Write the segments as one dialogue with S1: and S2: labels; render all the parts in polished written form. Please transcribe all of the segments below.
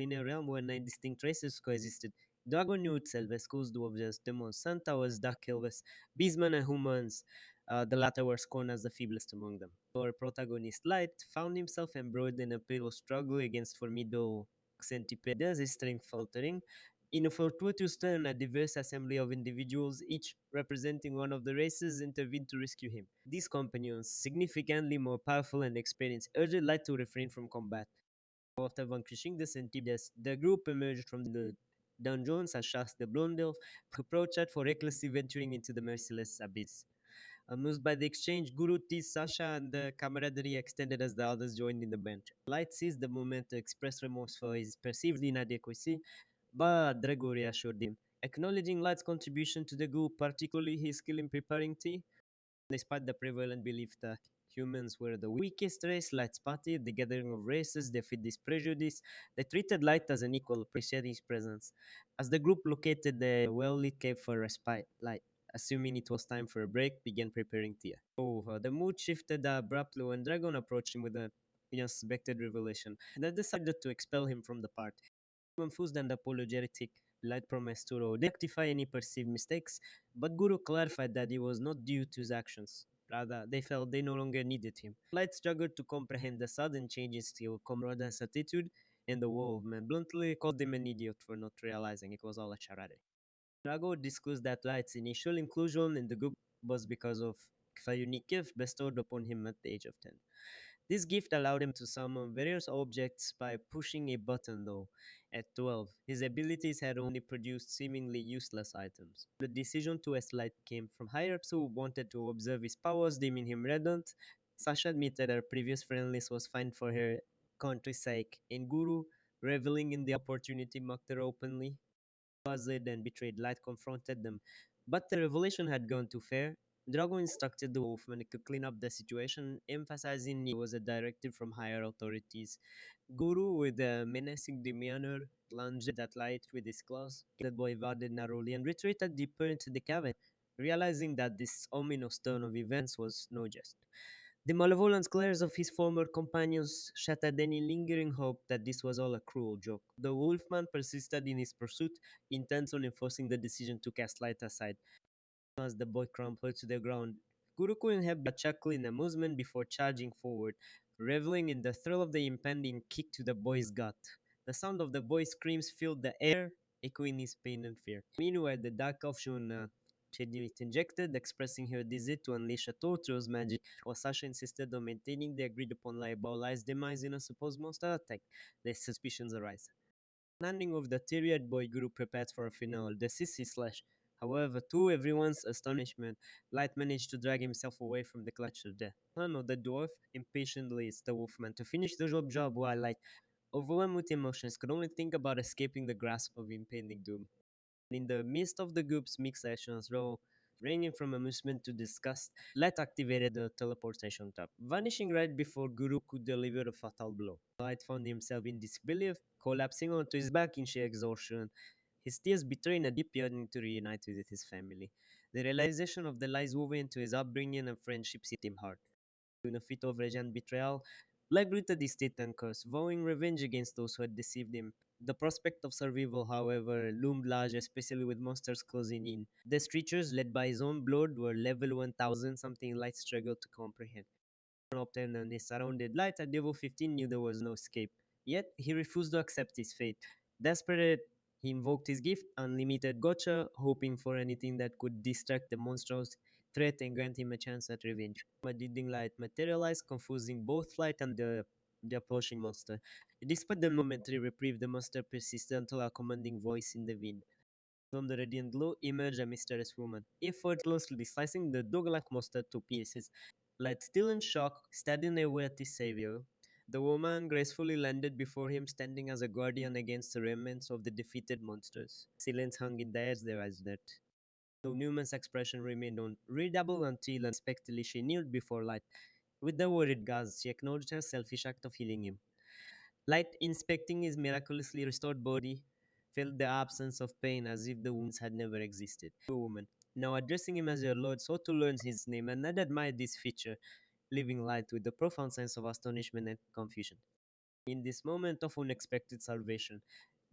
S1: In a realm where nine distinct races coexisted, Dragon knew itself as caused of just demons, sun towers, dark elves, beastmen, and humans. The latter were scorned as the feeblest among them. Our protagonist, Light, found himself embroiled in a pivotal struggle against formidable centipedes, his strength faltering. In a fortuitous turn, a diverse assembly of individuals, each representing one of the races, intervened to rescue him. These companions, significantly more powerful and experienced, urged Light to refrain from combat. After vanquishing the centipedes, the group emerged from the dungeons and shot the blonde elf, who approached for recklessly venturing into the merciless abyss. Amused by the exchange, Guru teased Sasha and the camaraderie extended as the others joined in the bench. Light seized the moment to express remorse for his perceived inadequacy, but Drago reassured him, acknowledging Light's contribution to the group, particularly his skill in preparing tea. Despite the prevalent belief that humans were the weakest race, Light's party, the gathering of races, defeat this prejudice. They treated Light as an equal, appreciating his presence. As the group located the well-lit cave for respite, Light, assuming it was time for a break, began preparing tea. The mood shifted abruptly when Dragon approached him with an unsuspected revelation. They decided to expel him from the party. Confused and apologetic, Light promised to rectify any perceived mistakes, but Guru clarified that it was not due to his actions. Rather, they felt they no longer needed him. Light struggled to comprehend the sudden changes to comrade's attitude, and the wolfman bluntly called him an idiot for not realizing it was all a charade. Drago discussed that Light's initial inclusion in the group was because of a unique gift bestowed upon him at the age of 10. This gift allowed him to summon various objects by pushing a button, though. At 12, his abilities had only produced seemingly useless items. The decision to Light came from higher ups who wanted to observe his powers, deeming him redundant. Sasha admitted her previous friendliness was fine for her country's sake, and Guru, reveling in the opportunity, mocked her openly. Buzzed and betrayed Light confronted them, but the revelation had gone too far. Drago instructed the wolfman to clean up the situation, emphasizing it was a directive from higher authorities. Guru, with a menacing demeanor, lunged at Light with his claws. The boy evaded narrowly and retreated deeper into the cavern, realizing that this ominous turn of events was no jest. The malevolent glares of his former companions shattered any lingering hope that this was all a cruel joke. The wolfman persisted in his pursuit, intent on enforcing the decision to cast Light aside. As the boy crumpled to the ground, Guru couldn't help but chuckle in amusement before charging forward, reveling in the thrill of the impending kick to the boy's gut. The sound of the boy's screams filled the air, echoing his pain and fear. Meanwhile, the dark elf shown it injected, expressing her desire to unleash a torturous magic, while Sasha insisted on maintaining the agreed upon lie about Lies' demise in a supposed monster attack. Their suspicions arise. Landing of the teary-eyed boy group prepared for a final, the sissy slash. However, to everyone's astonishment, Light managed to drag himself away from the clutch of death. None of the dwarf impatiently asked the wolfman to finish the job while Light, overwhelmed with emotions, could only think about escaping the grasp of impending doom. In the midst of the group's mixed actions, ranging from amusement to disgust, Light activated the teleportation tab, vanishing right before Guru could deliver a fatal blow. Light found himself in disbelief, collapsing onto his back in sheer exhaustion. His tears betraying a deep yearning to reunite with his family. The realization of the lies woven into his upbringing and friendships hit him hard. In a fit of rage and betrayal, Black greeted his state and curse, vowing revenge against those who had deceived him. The prospect of survival, however, loomed large, especially with monsters closing in. These creatures, led by his own blood, were level 1000, something Light struggled to comprehend. Obtained and his surrounded, Light at level 15 knew there was no escape. Yet, he refused to accept his fate. Desperate, he invoked his gift, Unlimited Gotcha, hoping for anything that could distract the monstrous threat and grant him a chance at revenge. But didn't Light materialized, confusing both Light and the approaching monster. Despite the momentary reprieve, the monster persisted until a commanding voice in the wind. From the radiant glow emerged a mysterious woman, effortlessly slicing the dog-like monster to pieces. Light, still in shock, standing there with his savior. The woman gracefully landed before him, standing as a guardian against the remnants of the defeated monsters. Silence hung in the air as they as that. Though Newman's expression remained unreadable until unexpectedly she kneeled before Light. With the worried gaze, she acknowledged her selfish act of healing him. Light, inspecting his miraculously restored body, felt the absence of pain as if the wounds had never existed. The woman, now addressing him as your lord, sought to learn his name and had admired this feature, leaving Light with a profound sense of astonishment and confusion. In this moment of unexpected salvation,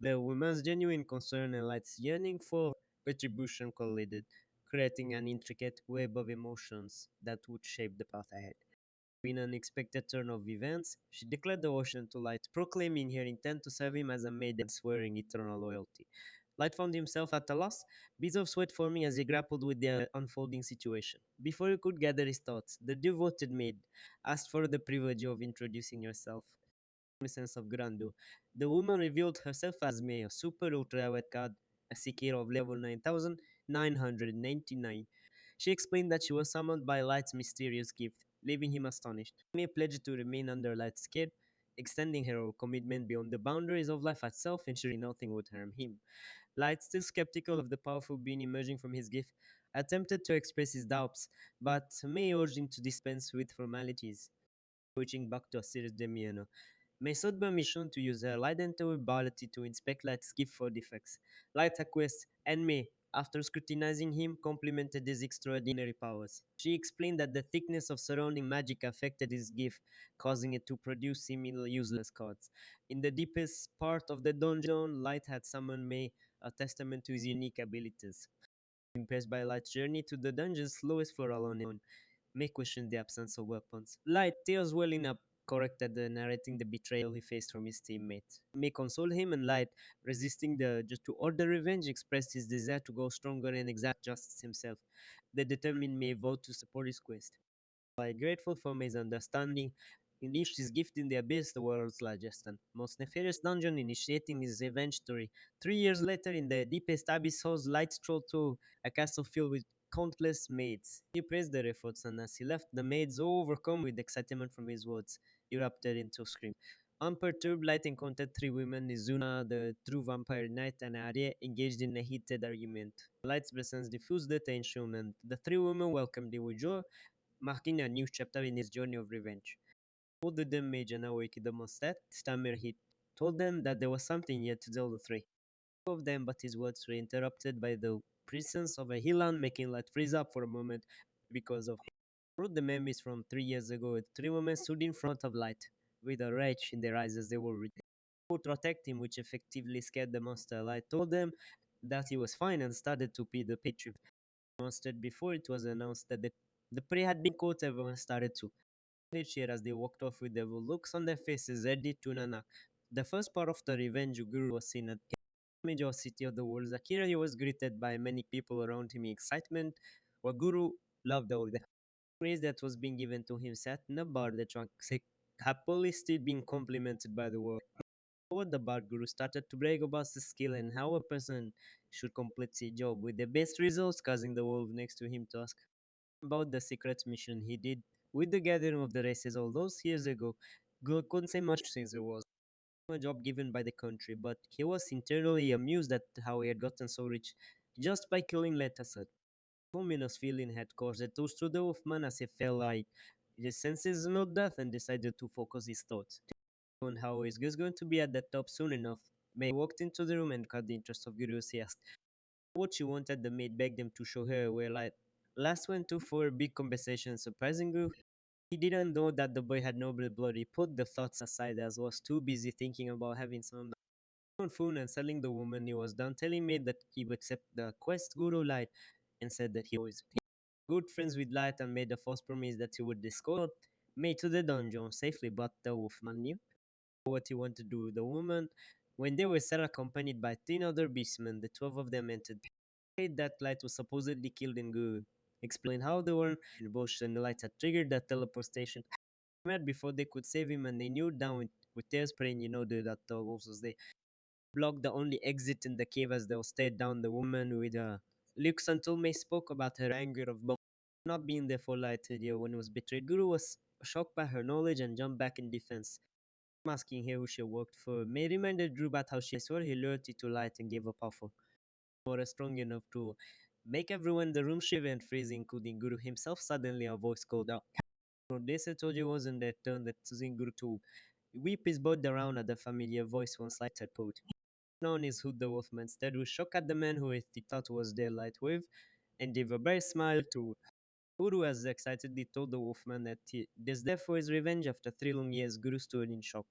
S1: the woman's genuine concern and Light's yearning for retribution collided, creating an intricate web of emotions that would shape the path ahead. In an unexpected turn of events, she declared devotion to Light, proclaiming her intent to serve him as a maid and swearing eternal loyalty. Light found himself at a loss, beads of sweat forming as he grappled with the unfolding situation. Before he could gather his thoughts, the devoted maid asked for the privilege of introducing herself. A sense of grandeur. The woman revealed herself as May, a super ultra red card, a seeker of level 9999. She explained that she was summoned by Light's mysterious gift, leaving him astonished. May pledged to remain under Light's care, extending her commitment beyond the boundaries of life itself, ensuring nothing would harm him. Light, still skeptical of the powerful being emerging from his gift, attempted to express his doubts, but May urged him to dispense with formalities, switching back to a serious demeanor. May sought permission to use her light and ability to inspect Light's gift for defects. Light acquiesced, and May, after scrutinizing him, complimented his extraordinary powers. She explained that the thickness of surrounding magic affected his gift, causing it to produce seemingly useless cards. In the deepest part of the dungeon, Light had summoned May, a testament to his unique abilities. Impressed by Light's journey to the dungeon's slowest floor alone, May questioned the absence of weapons. Light, tears welling up, corrected the narrating the betrayal he faced from his teammates. May consoled him, and Light, resisting the just to order revenge, expressed his desire to go stronger and exact justice himself. The determined May vowed to support his quest. While grateful for May's understanding, he unleashed his gift in the abyss, the world's largest and most nefarious dungeon, initiating his revenge story. 3 years later, in the deepest abyss halls, Light strolled through a castle filled with countless maids. He praised their efforts, and as he left, the maids, overcome with excitement from his words, erupted into screams. Unperturbed, Light encountered three women, Izuna, the true vampire knight, and Arya, engaged in a heated argument. Light's presence diffused the tension, and the three women welcomed him with joy, marking a new chapter in his journey of revenge. Told them Mage and awake the Mostet, Stammer he told them that there was something yet to tell the three. Two of them, but his words were interrupted by the presence of a Hilan, making Light freeze up for a moment because of wrote the memories from 3 years ago. Three women stood in front of Light, with a rage in their eyes as they were to protect him, which effectively scared the monster. Light told them that he was fine and started to pay the picture. Monster before it was announced that the prey had been caught, everyone started to cheer as they walked off with devil looks on their faces, ready to Nanak. The first part of the revenge Guru was seen at the major city of the world. Akira he was greeted by many people around him in excitement, while Guru loved all the praise that was being given to him sat in a bar that was happily still being complimented by the world. Over the bar, Guru started to brag about his skill and how a person should complete his job with the best results, causing the wolf next to him to ask about the secret mission he did with the gathering of the races all those years ago. Guru couldn't say much since it was a job given by the country, but he was internally amused at how he had gotten so rich just by killing Letasad. Luminous feeling had caused a toast to the Wolfman as he felt like his senses smelled death and decided to focus his thoughts on how he's just going to be at the top soon enough. May walked into the room and caught the interest of Gurus. He asked what she wanted. The maid begged them to show her where Light last went to for a big conversation. Surprising Guru, he didn't know that the boy had noble blood. He put the thoughts aside as was too busy thinking about having some on phone and selling the woman. He was done telling me that he would accept the quest Guru Light and said that he was good friends with Light and made a false promise that he would escort May to the dungeon safely, but the wolfman knew what he wanted to do with the woman. When they were set accompanied by 10 other beastmen, the 12 of them entered. That Light was supposedly killed in Guru. Explain how they were in bush and the Light had triggered that teleportation met before they could save him, and they knew down with tears praying, that the wolves was there blocked the only exit in the cave as they stared down the woman with looks until May spoke about her anger of not being there for Light when he was betrayed. Guru was shocked by her knowledge and jumped back in defense, asking her who she worked for. May reminded Drew about how she swore he loyalty to Light and gave up powerful or strong enough to make everyone in the room shiver and freeze, including Guru himself. Suddenly, a voice called out. This I told you wasn't their turn that choosing Guru to weep his body around at the familiar voice once Light had pulled known as Hood the Wolfman. Instead, we shocked at the man who he thought was their Lightwave and gave a bright smile to Guru as excitedly told the Wolfman that he is there for his revenge after 3 long years. Guru stood in shock.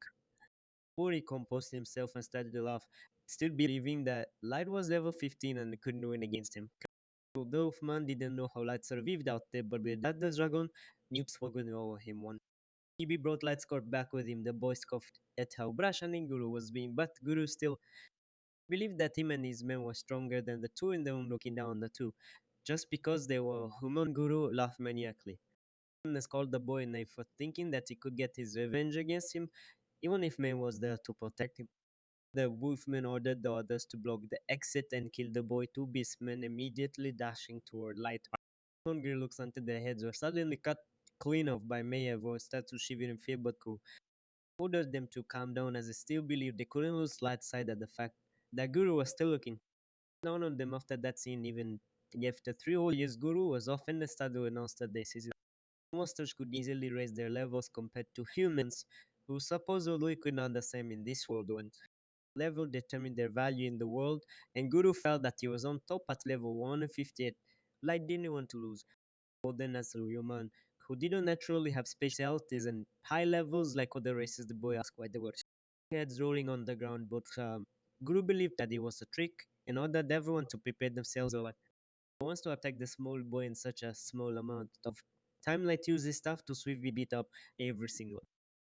S1: Ori composed himself and started to laugh, still believing that Light was level 15 and couldn't win against him. Although Man didn't know how Light survived out there, but with that the dragon, Newts were going over him one. Ibi brought Light's court back with him. The boy scoffed at how brash and Guru was being, but Guru still believed that him and his men were stronger than the two in the room looking down on the two. Just because they were human, Guru laughed maniacally. Has called the boy naive for thinking that he could get his revenge against him, even if Man was there to protect him. The wolfman ordered the others to block the exit and kill the boy. Two beastmen immediately dashing toward Light. Hungry looks until their heads were suddenly cut clean off by Mayev, who started to shiver in fear but cool. Ordered them to calm down as they still believed they couldn't lose Light's side at the fact that Guru was still looking. None of them after that scene, even after 3 whole years, Guru was often the start to announce that they monsters could easily raise their levels compared to humans, who supposedly could not the same in this world when level determined their value in the world, and Guru felt that he was on top at level 158. Light didn't want to lose. More than as a human who didn't naturally have specialties and high levels like other races, the boy asked why they were heads rolling on the ground, but Guru believed that it was a trick and ordered everyone to prepare themselves or like wants to attack the small boy in such a small amount of time. Light uses stuff to swiftly beat up every single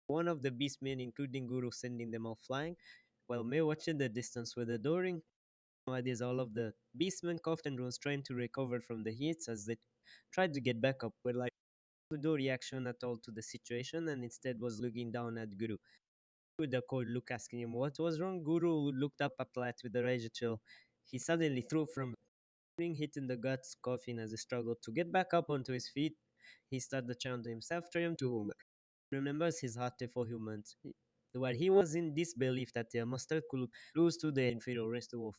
S1: one of the beastmen, including Guru, sending them all flying, while May watched in the distance with adoring ideas. All of the beastmen coughed and was trying to recover from the heat as they tried to get back up, with like no reaction at all to the situation and instead was looking down at Guru with a cold look, asking him what was wrong. Guru looked up at Light with a rage chill. He suddenly threw from being hit in the guts, coughing as he struggled to get back up onto his feet. He started to chant to himself, triumph to whom remembers his heart for humans. While he was in disbelief that their master could lose to the inferior race, the wolf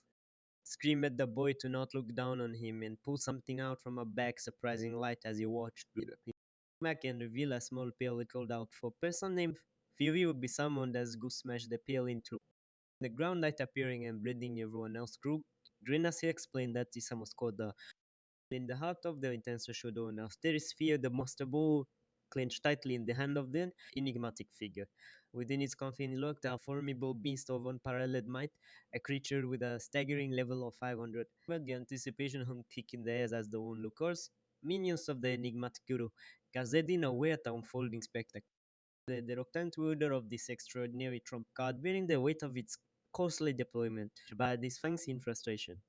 S1: screamed at the boy to not look down on him and pull something out from a bag, surprising Light as he watched. He back and reveal a small pill he called out for. A person named Fury would be summoned as Goose smashed the pill into the ground, Light appearing and bleeding everyone else. Grinasi explained that this was called the in the heart of the intense showdown. Now there is fear. The master ball clenched tightly in the hand of the enigmatic figure. Within its coffin lurked a formidable beast of unparalleled might, a creature with a staggering level of 500. But the anticipation hung thick in the air as the onlookers, minions of the enigmatic guru, gazed in away at the unfolding spectacle. The reluctant wielder of this extraordinary trump card, bearing the weight of its costly deployment, by this thanks in frustration.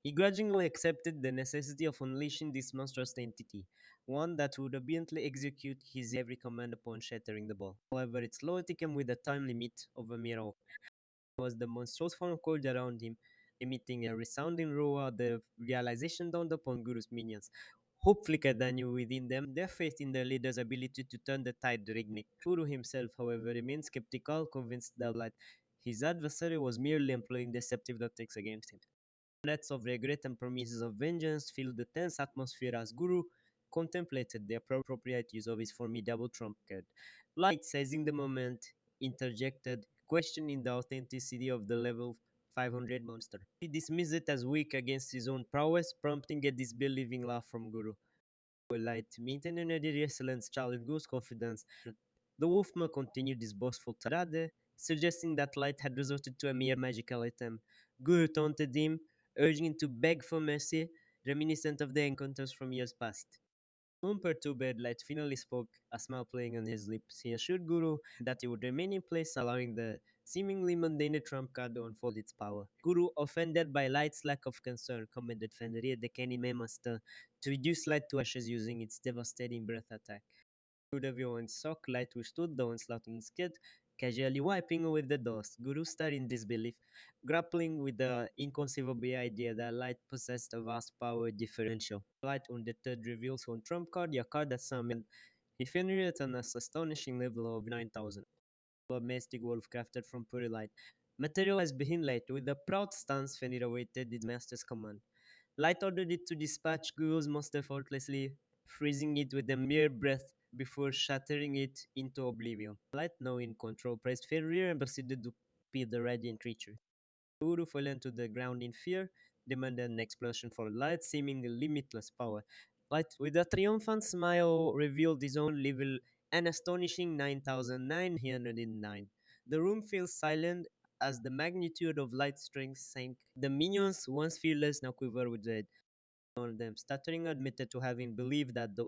S1: He grudgingly accepted the necessity of unleashing this monstrous entity, one that would obediently execute his every command upon shattering the ball. However, its loyalty came with a time limit of a mere hour. Was the monstrous form coiled around him, emitting a resounding roar. The realization dawned upon Guru's minions. Hope flickered anew within them, their faith in their leader's ability to turn the tide reignite. Guru himself, however, remained skeptical, convinced that his adversary was merely employing deceptive tactics against him. Threats of regret and promises of vengeance filled the tense atmosphere as Guru contemplated the appropriate use of his formidable trump card. Light, seizing the moment, interjected, questioning the authenticity of the level 500 monster. He dismissed it as weak against his own prowess, prompting a disbelieving laugh from Guru. Light, maintaining a resilience challenged Guru's confidence. The Wolfman continued his boastful tirade, suggesting that Light had resorted to a mere magical item. Guru taunted him, urging him to beg for mercy, reminiscent of their encounters from years past. Unperturbed, Light finally spoke, a smile playing on his lips. He assured Guru that he would remain in place, allowing the seemingly mundane trump card to unfold its power. Guru, offended by Light's lack of concern, commanded Fenrir, the Kenime master, to reduce Light to ashes using its devastating breath attack. Good everyone's shock, Light withstood the onslaught unscathed, casually wiping away the dust. Guru stared in disbelief, grappling with the inconceivable idea that Light possessed a vast power differential. Light undeterred reveals one trump card, a card that summoned Infinity at an astonishing level of 9,000. A mystic wolf crafted from pure light. Materialized behind Light, with a proud stance, Fenrir awaited his master's command. Light ordered it to dispatch Guru's monster effortlessly, freezing it with a mere breath before shattering it into oblivion. Light, now in control, pressed Fenrir and proceeded to peel the radiant creature. Guru fell to the ground in fear, demanded an explosion for Light, seemingly limitless power. Light, with a triumphant smile, revealed his own level, an astonishing 9,909. The room feels silent as the magnitude of light strength sank. The minions, once fearless, now quiver with dread. One of them, stuttering, admitted to having believed that the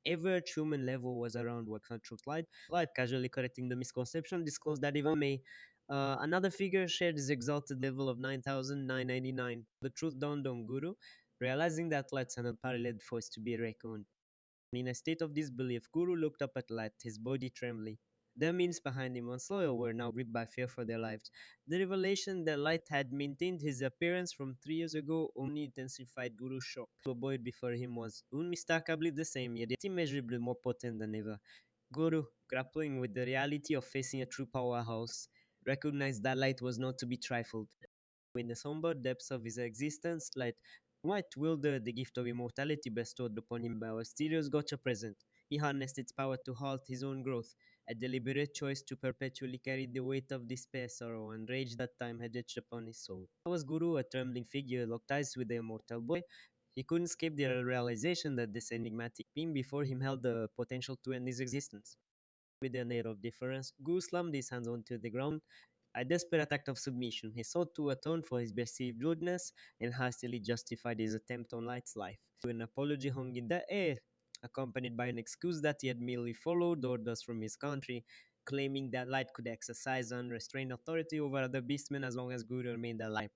S1: average human level was around what truth light. Light, casually correcting the misconception, disclosed that even May. Another figure shared his exalted level of 9,999. The truth dawned on Guru, realizing that Light's an unparalleled force to be reckoned. In a state of disbelief, Guru looked up at Light, his body trembling. The means behind him once loyal were now gripped by fear for their lives. The revelation that Light had maintained his appearance from 3 years ago only intensified Guru's shock. The boy before him was unmistakably the same, yet immeasurably more potent than ever. Guru, grappling with the reality of facing a true powerhouse, recognized that Light was not to be trifled. In the somber depths of his existence, Light might wielder the gift of immortality bestowed upon him by our mysterious gotcha present. He harnessed its power to halt his own growth, a deliberate choice to perpetually carry the weight of despair, sorrow, and rage that time had etched upon his soul. Was Guru, a trembling figure, locked eyes with the immortal boy? He couldn't escape the realization that this enigmatic being before him held the potential to end his existence. With an air of deference, Guru slammed his hands onto the ground, a desperate act of submission. He sought to atone for his perceived rudeness and hastily justified his attempt on Light's life. An apology hung in the air, accompanied by an excuse that he had merely followed orders from his country, claiming that Light could exercise unrestrained authority over other beastmen as long as Guru remained alive.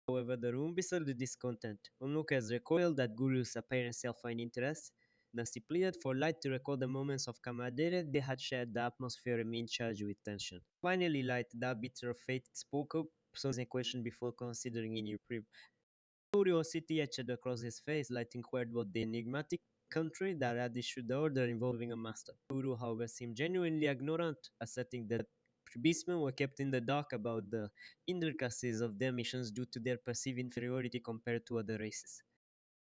S1: However, the room bristled with discontent. Onlookers recoiled at Guru's apparent self-fine interest. Thus he pleaded for Light to recall the moments of camaraderie they had shared. The atmosphere remained charged with tension. Finally, Light, the arbiter of fate, spoke up, posing a question before considering any reprieve. Curiosity etched across his face. Light inquired about the enigmatic country that had issued the order involving a master. Guru, however, seemed genuinely ignorant, asserting that beastmen were kept in the dark about the intricacies of their missions due to their perceived inferiority compared to other races.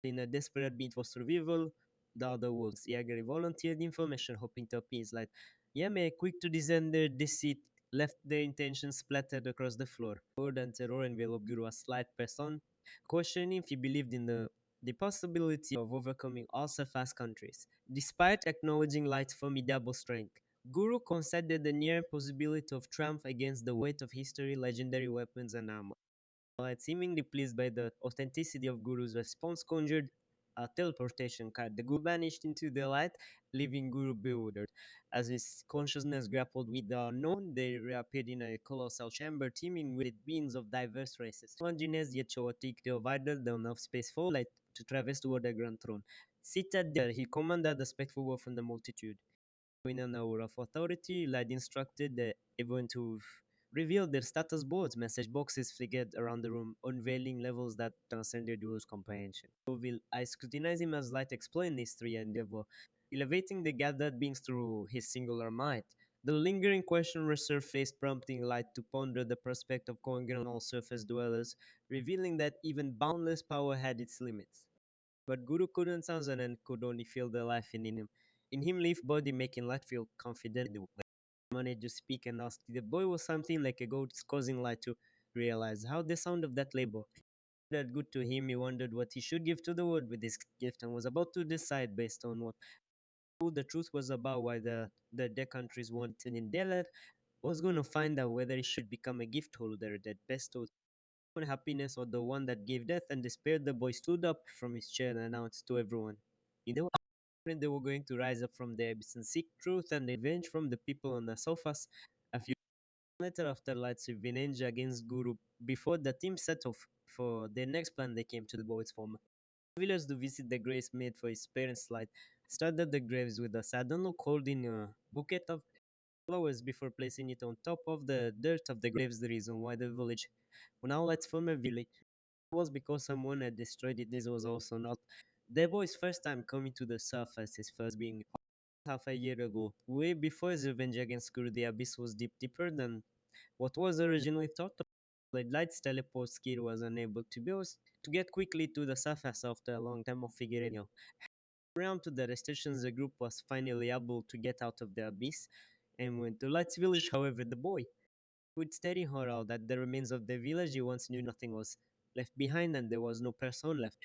S1: In a desperate bid for survival, the other wolves, Yagari volunteered information, hoping to appease Light. Yame, quick to discern their deceit, left their intentions splattered across the floor. Word and terror enveloped Guru as Light pressed on, questioning if he believed in the possibility of overcoming all surface countries. Despite acknowledging Light's formidable strength, Guru considered the near impossibility of triumph against the weight of history, legendary weapons, and armor. Light, seemingly pleased by the authenticity of Guru's response, conjured a teleportation card. The Guru vanished into the light, leaving Guru bewildered. As his consciousness grappled with the unknown, they reappeared in a colossal chamber teeming with beings of diverse races. Homogeneous yet chaotic, they divided enough space for Light to traverse toward the Grand Throne. Seated there, he commanded a respectful word from the multitude. In an hour of authority, Light instructed everyone to reveal their status boards, message boxes flickered around the room, unveiling levels that transcended Duo's comprehension. Will I scrutinize him as Light explained history and endeavor, elevating the gathered beings through his singular might. The lingering question resurfaced, prompting Light to ponder the prospect of conquering all surface dwellers, revealing that even boundless power had its limits. But Guru couldn't answer and could only feel the life in him. In him lived body, making Light feel confident. Managed to speak and ask. The boy was something like a ghost, causing Light to realize how the sound of that label that good to him. He wondered what he should give to the world with this gift and was about to decide based on what who the truth was about, why the countries wanted in their land, was going to find out whether he should become a gift holder that bestowed happiness or the one that gave death and despair. The boy stood up from his chair and announced to everyone, you know, they were going to rise up from the abyss and seek truth and revenge from the people on the sofas. A few later, after Light's revenge against Guru, before the team set off for their next plan, they came to the boy's farm. Villagers to visit the graves made for his parents' Light started the graves with a sudden look, holding a bouquet of flowers before placing it on top of the dirt of the graves. The reason why the village, now Light's former village, was because someone had destroyed it. This was also not the boy's first time coming to the surface, his first being half a year ago. Way before his revenge against Guru, the abyss was deeper than what was originally thought. The Light's teleport skill was unable to to get quickly to the surface after a long time of figuring out. Around to the restrictions, the group was finally able to get out of the abyss and went to Light's village. However, the boy, with steady horror that the remains of the village he once knew nothing was left behind and there was no person left.